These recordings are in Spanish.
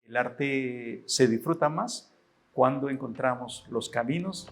El arte se disfruta más cuando encontramos los caminos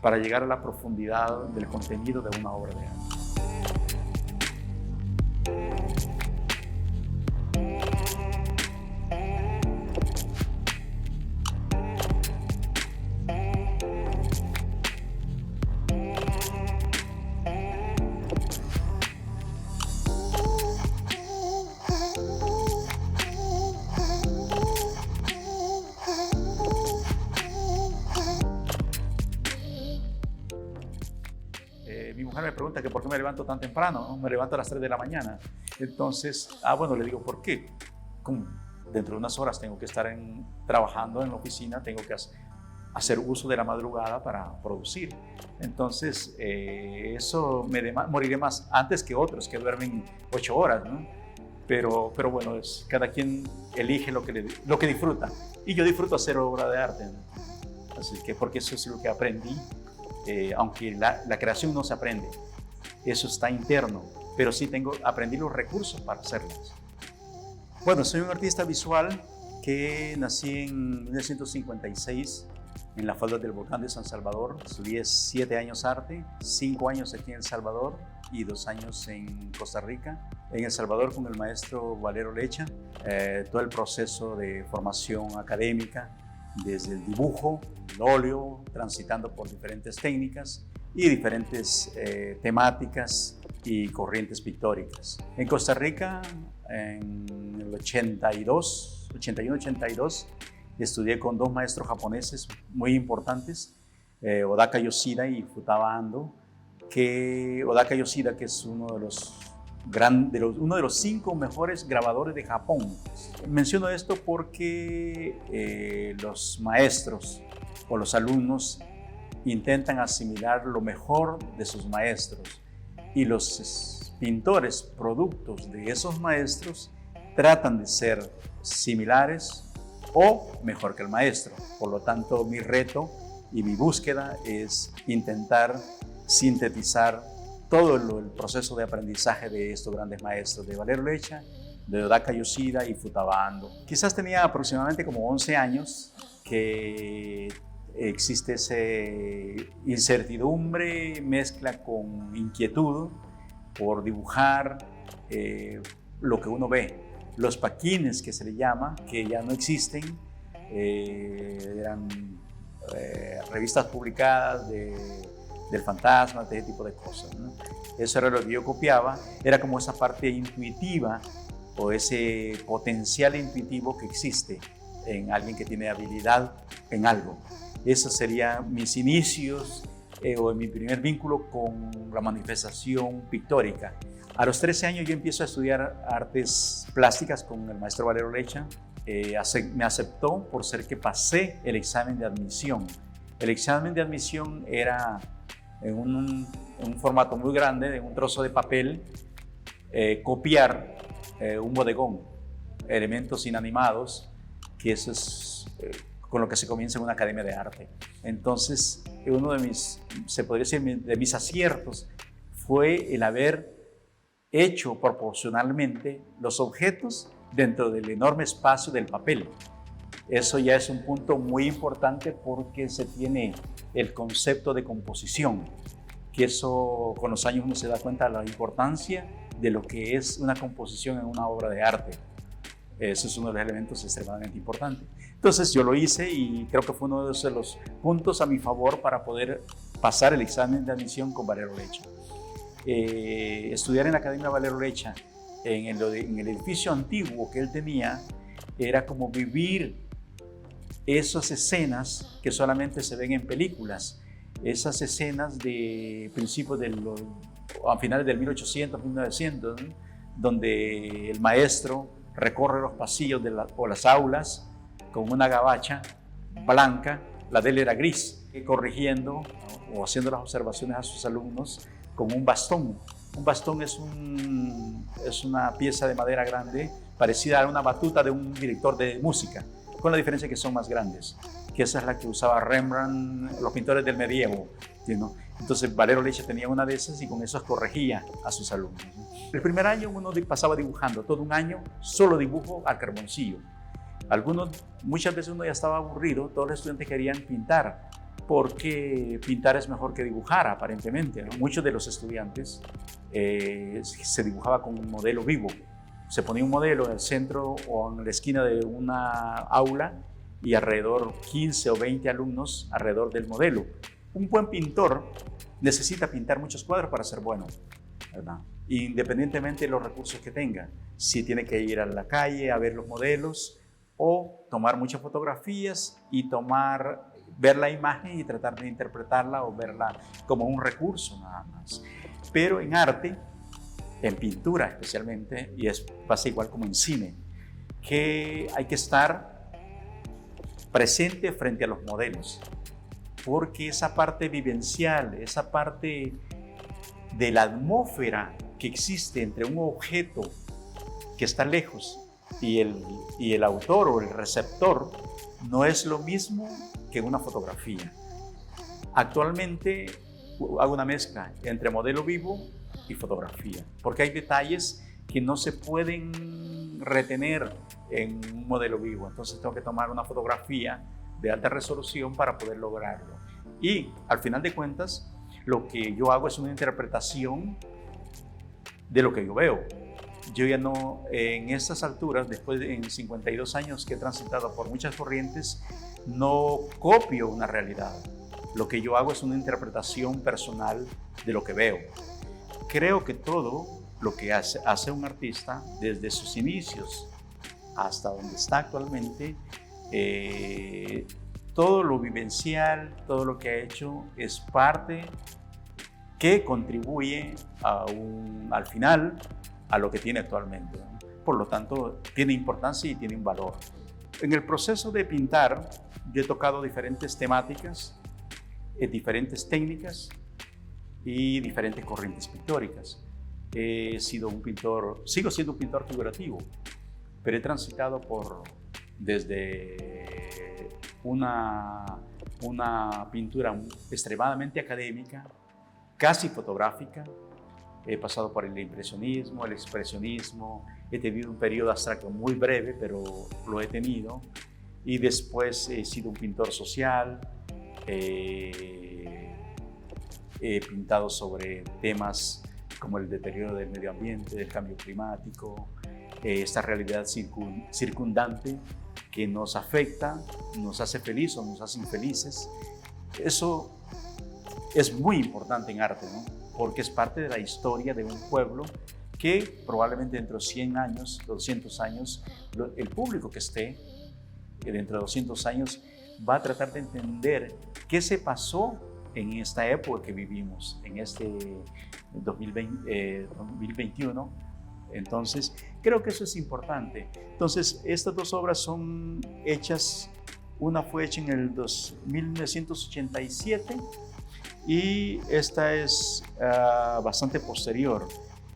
para llegar a la profundidad del contenido de una obra de arte. Mi mujer me pregunta que por qué me levanto tan temprano, ¿no? Me levanto a las 3 de la mañana. Entonces, bueno, le digo, ¿por qué? Dentro de unas horas tengo que estar trabajando en la oficina, tengo que hacer uso de la madrugada para producir. Entonces, eso moriré más antes que otros que duermen 8 horas, ¿no? Pero bueno, cada quien elige lo que disfruta. Y yo disfruto hacer obra de arte, ¿no? Así que, porque eso es lo que aprendí. Aunque la creación no se aprende, eso está interno, pero sí aprendí los recursos para hacerlas. Bueno, soy un artista visual que nací en 1956 en las faldas del volcán de San Salvador. Estudié 7 años arte, 5 años aquí en El Salvador y 2 años en Costa Rica. En El Salvador con el maestro Valero Lecha, todo el proceso de formación académica, desde el dibujo, el óleo, transitando por diferentes técnicas y diferentes temáticas y corrientes pictóricas. En Costa Rica, en el 81-82, estudié con 2 maestros japoneses muy importantes, Odaka Yoshida y Futaba Ando. Odaka Yoshida, que es uno de los 5 mejores grabadores de Japón. Menciono esto porque los maestros o los alumnos intentan asimilar lo mejor de sus maestros y los pintores, productos de esos maestros, tratan de ser similares o mejor que el maestro. Por lo tanto, mi reto y mi búsqueda es intentar sintetizar todo el proceso de aprendizaje de estos grandes maestros, de Valero Lecha, de Odaka Yoshida y Futaba Ando. Quizás tenía aproximadamente como 11 años que existe esa incertidumbre, mezcla con inquietud por dibujar lo que uno ve. Los paquines, que se le llama, que ya no existen, eran revistas publicadas del fantasma, de ese tipo de cosas, ¿no? Eso era lo que yo copiaba, era como esa parte intuitiva o ese potencial intuitivo que existe en alguien que tiene habilidad en algo. Esos serían mis inicios o mi primer vínculo con la manifestación pictórica. A los 13 años yo empiezo a estudiar artes plásticas con el maestro Valero Lecha. Me aceptó por ser que pasé el examen de admisión. El examen de admisión era en un formato muy grande, en un trozo de papel, copiar un bodegón, elementos inanimados, que eso es con lo que se comienza en una academia de arte. Entonces, uno de se podría decir, de mis aciertos fue el haber hecho proporcionalmente los objetos dentro del enorme espacio del papel. Eso ya es un punto muy importante porque se tiene el concepto de composición, que eso con los años uno se da cuenta de la importancia de lo que es una composición en una obra de arte. Eso es uno de los elementos extremadamente importantes. Entonces yo lo hice y creo que fue uno de los puntos a mi favor para poder pasar el examen de admisión con Valero Lecha. Estudiar en la Academia Valero Lecha, en el edificio antiguo que él tenía, era como vivir esas escenas que solamente se ven en películas, esas escenas de principios a finales del 1800, 1900, ¿no? Donde el maestro recorre los pasillos o las aulas con una gabacha blanca, la de él era gris, corrigiendo o haciendo las observaciones a sus alumnos con un bastón. Un bastón es una pieza de madera grande parecida a una batuta de un director de música, con la diferencia que son más grandes, que esa es la que usaba Rembrandt, los pintores del medievo, ¿no? Entonces Valero Lecha tenía una de esas y con eso corregía a sus alumnos, ¿no? El primer año uno pasaba dibujando, todo un año solo dibujo al carboncillo. Muchas veces uno ya estaba aburrido, todos los estudiantes querían pintar, porque pintar es mejor que dibujar, aparentemente, ¿no? Muchos de los estudiantes se dibujaba con un modelo vivo. Se ponía un modelo en el centro o en la esquina de una aula y alrededor 15 o 20 alumnos alrededor del modelo. Un buen pintor necesita pintar muchos cuadros para ser bueno, ¿verdad? Independientemente de los recursos que tenga. Si tiene que ir a la calle a ver los modelos o tomar muchas fotografías y ver la imagen y tratar de interpretarla o verla como un recurso nada más. Pero en arte, en pintura especialmente, y pasa igual como en cine, que hay que estar presente frente a los modelos, porque esa parte vivencial, esa parte de la atmósfera que existe entre un objeto que está lejos y el autor o el receptor no es lo mismo que una fotografía. Actualmente hago una mezcla entre modelo vivo y fotografía, porque hay detalles que no se pueden retener en un modelo vivo, entonces tengo que tomar una fotografía de alta resolución para poder lograrlo. Y al final de cuentas, lo que yo hago es una interpretación de lo que yo veo. Yo ya no, en estas alturas, después de 52 años que he transitado por muchas corrientes, no copio una realidad. Lo que yo hago es una interpretación personal de lo que veo. Creo que todo lo que hace un artista, desde sus inicios hasta donde está actualmente, todo lo vivencial, todo lo que ha hecho es parte que contribuye al final a lo que tiene actualmente, ¿no? Por lo tanto, tiene importancia y tiene un valor. En el proceso de pintar, yo he tocado diferentes temáticas, diferentes técnicas y diferentes corrientes pictóricas. He sido un pintor, sigo siendo un pintor figurativo, pero he transitado desde una pintura extremadamente académica, casi fotográfica. He pasado por el impresionismo, el expresionismo, he tenido un periodo abstracto muy breve, pero lo he tenido. Y después he sido un pintor social, he pintado sobre temas como el deterioro del medio ambiente, del cambio climático, esta realidad circundante que nos afecta, nos hace felices o nos hace infelices. Eso es muy importante en arte, ¿no? Porque es parte de la historia de un pueblo que probablemente dentro de 100 años, 200 años, el público que esté dentro de 200 años va a tratar de entender qué se pasó en esta época que vivimos, en este 2021. Entonces, creo que eso es importante. Entonces, estas dos obras son hechas, una fue hecha en el 1987 y esta es bastante posterior.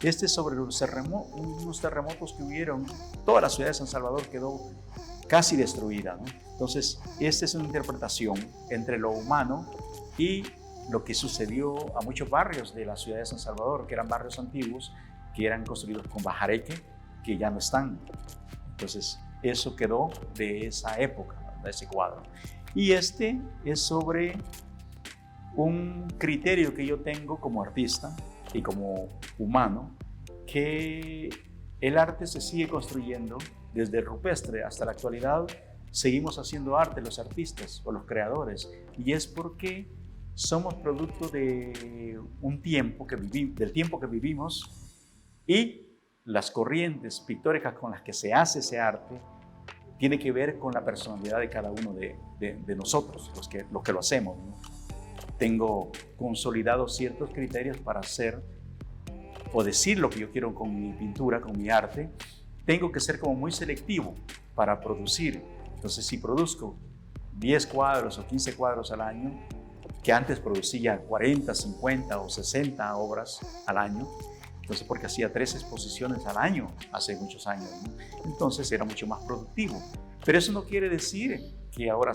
Este es sobre unos terremotos que hubieron, toda la ciudad de San Salvador quedó casi destruida, ¿no? Entonces, esta es una interpretación entre lo humano y lo que sucedió a muchos barrios de la ciudad de San Salvador, que eran barrios antiguos, que eran construidos con bajareque, que ya no están. Entonces, eso quedó de esa época, de ese cuadro. Y este es sobre un criterio que yo tengo como artista y como humano, que el arte se sigue construyendo desde el rupestre hasta la actualidad. Seguimos haciendo arte los artistas o los creadores, y es porque somos producto de un tiempo del tiempo que vivimos, y las corrientes pictóricas con las que se hace ese arte tiene que ver con la personalidad de cada uno de nosotros, los que lo hacemos, ¿no? Tengo consolidados ciertos criterios para hacer o decir lo que yo quiero con mi pintura, con mi arte. Tengo que ser como muy selectivo para producir. Entonces, si produzco 10 cuadros o 15 cuadros al año, que antes producía 40, 50 o 60 obras al año, entonces porque hacía 3 exposiciones al año hace muchos años, ¿no? Entonces era mucho más productivo. Pero eso no quiere decir que ahora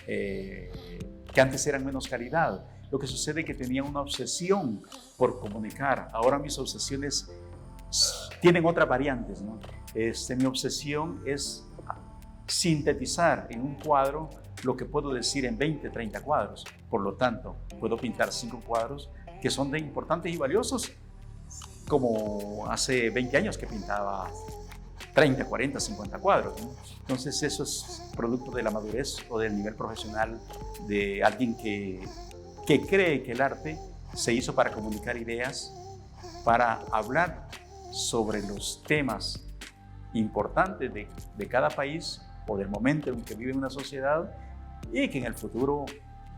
que antes eran menos calidad. Lo que sucede es que tenía una obsesión por comunicar. Ahora mis obsesiones tienen otras variantes, ¿no? Mi obsesión es sintetizar en un cuadro lo que puedo decir en 20, 30 cuadros. Por lo tanto, puedo pintar 5 cuadros que son de importantes y valiosos, como hace 20 años que pintaba 30, 40, 50 cuadros, ¿no? Entonces eso es producto de la madurez o del nivel profesional de alguien que cree que el arte se hizo para comunicar ideas, para hablar sobre los temas importantes de cada país o del momento en que vive una sociedad, y que en el futuro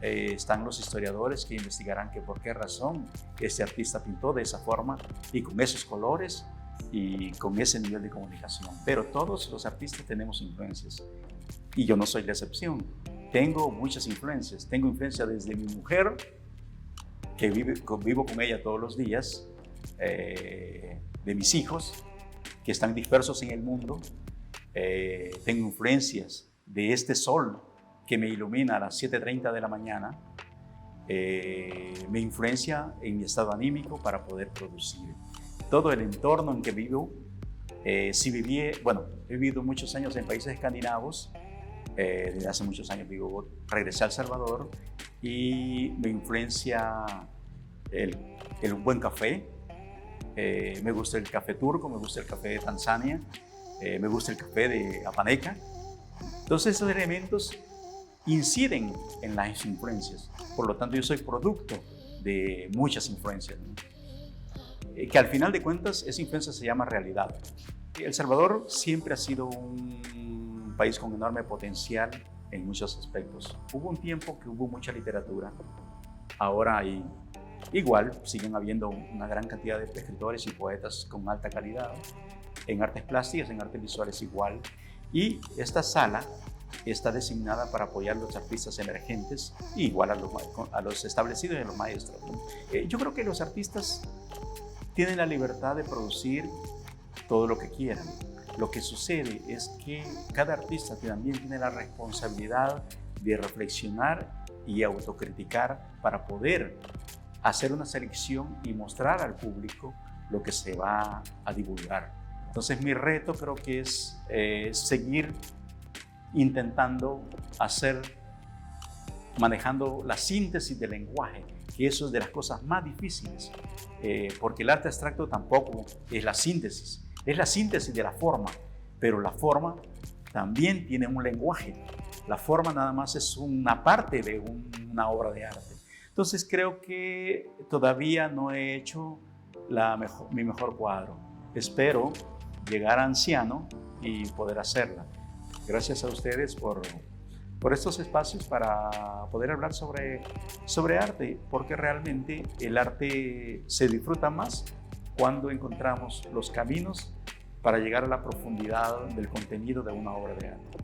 están los historiadores que investigarán que por qué razón este artista pintó de esa forma y con esos colores y con ese nivel de comunicación. Pero todos los artistas tenemos influencias y yo no soy la excepción. Tengo muchas influencias. Tengo influencia desde mi mujer, que vivo con ella todos los días, de mis hijos que están dispersos en el mundo. Tengo influencias de este sol que me ilumina a las 7:30 de la mañana. Me influencia en mi estado anímico para poder producir. Todo el entorno en que vivo, he vivido muchos años en países escandinavos. Desde hace muchos años regresé a El Salvador y me influencia el buen café. Me gusta el café turco, me gusta el café de Tanzania, me gusta el café de Apaneca. Entonces esos elementos inciden en las influencias. Por lo tanto, yo soy producto de muchas influencias, ¿no? Que al final de cuentas esa influencia se llama realidad. El Salvador siempre ha sido un país con enorme potencial en muchos aspectos. Hubo un tiempo que hubo mucha literatura, ahora siguen habiendo una gran cantidad de escritores y poetas con alta calidad, en artes plásticas, en artes visuales igual, y esta sala está designada para apoyar a los artistas emergentes, igual a los establecidos y a los maestros, ¿no? Yo creo que los artistas tienen la libertad de producir todo lo que quieran. Lo que sucede es que cada artista también tiene la responsabilidad de reflexionar y autocriticar para poder hacer una selección y mostrar al público lo que se va a divulgar. Entonces mi reto creo que es seguir intentando manejando la síntesis del lenguaje, que eso es de las cosas más difíciles, porque el arte abstracto tampoco es la síntesis de la forma, pero la forma también tiene un lenguaje. La forma nada más es una parte de una obra de arte. Entonces creo que todavía no he hecho mi mejor cuadro. Espero llegar a anciano y poder hacerla. Gracias a ustedes por estos espacios para poder hablar sobre arte, porque realmente el arte se disfruta más cuando encontramos los caminos para llegar a la profundidad del contenido de una obra de arte.